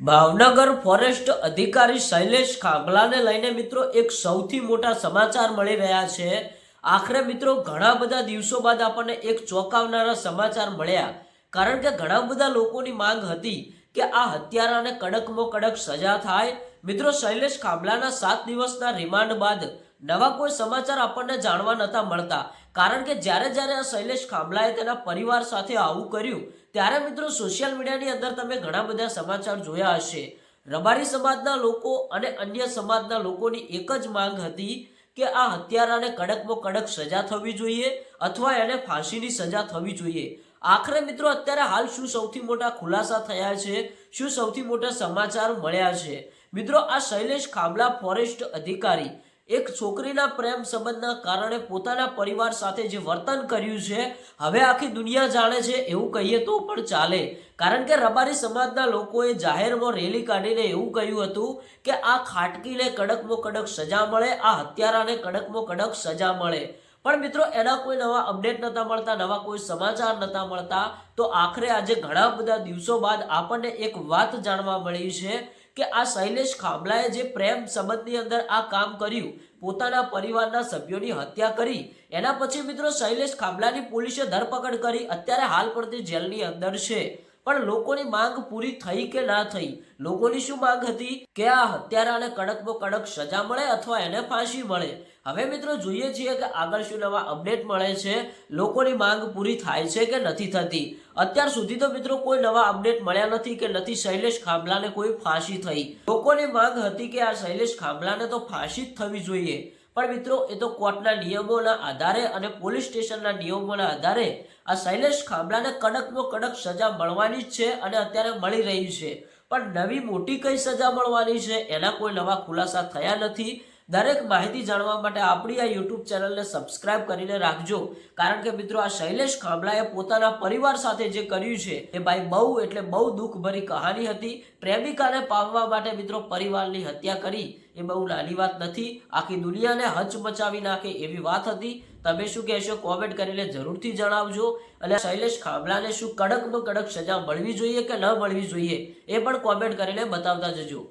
Bhavnagar forest અધિકારી શૈલેષ ખાંભલાને લઈને મિત્રો એક સૌથી મોટા સમાચાર મળી રહ્યા છે। આખરે મિત્રો ઘણા બધા દિવસો બાદ આપણને એક ચોંકાવનારા સમાચાર મળ્યા, કારણ કે ઘણા બધા લોકોની માંગ હતી કે આ હત્યારાને કડકમાં કડક સજા થાય। મિત્રો શૈલેષ ખાંભલાના 7 દિવસના રિમાન્ડ બાદ નવા કોઈ સમાચાર આપણને જાણવા નહોતા મળતા, કારણ કે જ્યારે આ શૈલેષ ખાંભલાએ તેના પરિવાર સાથે આવું કર્યું ત્યારે મિત્રો સોશિયલ મીડિયાની અંદર તમે ઘણા બધા સમાચાર જોયા હશે। રબારી સમાજના લોકો અને અન્ય સમાજના લોકોની એક જ માંગ હતી કે આ હત્યારાને કડકમાં કડક સજા થવી જોઈએ અથવા એને ફાંસીની સજા થવી જોઈએ। આખરે મિત્રો અત્યારે હાલ શું સૌથી મોટા ખુલાસા થયા છે, શું સૌથી મોટા સમાચાર મળ્યા છે? મિત્રો આ શૈલેષ ખાંભલા ફોરેસ્ટ અધિકારી એક છોકરીના પ્રેમ સંબંધના કારણે પોતાના પરિવાર સાથે જે વર્તન કર્યું છે, હવે આખી દુનિયા જાણે છે એવું કહીએ તો પણ ચાલે, કારણ કે રબારી સમાજના લોકોએ જાહેરમાં રેલી કાઢીને એવું કહ્યું હતું કે આ ખાટકીને કડકમાં કડક સજા મળે, આ હત્યારાને કડકમાં કડક સજા મળે। પણ મિત્રો એના કોઈ નવા અપડેટ નહોતા મળતા, નવા કોઈ સમાચાર નહોતા મળતા, તો આખરે આજે ઘણા બધા દિવસો બાદ આપણને એક વાત જાણવા મળી છે કે આ શૈલેષ ખાંભલાએ જે પ્રેમ સંબંધની અંદર આ કામ કર્યું, પોતાના પરિવારના સભ્યોની હત્યા કરી, એના પછી મિત્રો શૈલેષ ખાંભલાની પોલીસે ધરપકડ કરી, અત્યારે હાલ પણ તે જેલની અંદર છે। પણ લોકોની માંગ પૂરી થઈ કે ના થઈ? લોકોની શું માંગ હતી કે આ હત્યારાને કડકમાં કડક સજા મળે અથવા એને ફાંસી મળે। હવે મિત્રો જોઈએ છીએ કે આગળ શું નવા અપડેટ મળે છે, લોકોની માંગ પૂરી થાય છે કે નથી થતી। અત્યાર સુધી તો મિત્રો કોઈ નવા અપડેટ મળ્યા નથી કે નથી શૈલેષ ખાંભલાને કોઈ ફાંસી થઈ। લોકોની માંગ હતી કે આ શૈલેષ ખાંભલાને તો ફાંસી જ થવી જોઈએ, પણ મિત્રો એ તો કોર્ટના નિયમોના આધારે અને પોલીસ સ્ટેશનના નિયમોના આધારે આ શૈલેષ ખાંભલાને કડકમાં કડક સજા મળવાની જ છે અને અત્યારે મળી રહી છે। પણ નવી મોટી કઈ સજા મળવાની છે એના કોઈ નવા ખુલાસા થયા નથી। દરેક માહિતી જાણવા માટે આપણી આ યુટ્યુબ ચેનલને સબસ્ક્રાઇબ કરીને રાખજો, કારણ કે મિત્રો આ શૈલેષ ખાંભલાએ પોતાના પરિવાર સાથે જે કર્યું છે એ ભાઈ બહુ એટલે બહુ દુઃખભરી કહાની હતી। પ્રેમિકાને પામવા માટે મિત્રો પરિવારની હત્યા કરી એ બહુ નાની વાત નથી, આખી દુનિયાને હચમચાવી નાખે એવી વાત હતી। તમે શું કહેશો કોમેન્ટ કરીને જરૂરથી જણાવજો, અને શૈલેષ ખાંભલાને શું કડકમાં કડક સજા મળવી જોઈએ કે ન મળવી જોઈએ એ પણ કોમેન્ટ કરીને બતાવતા જજો।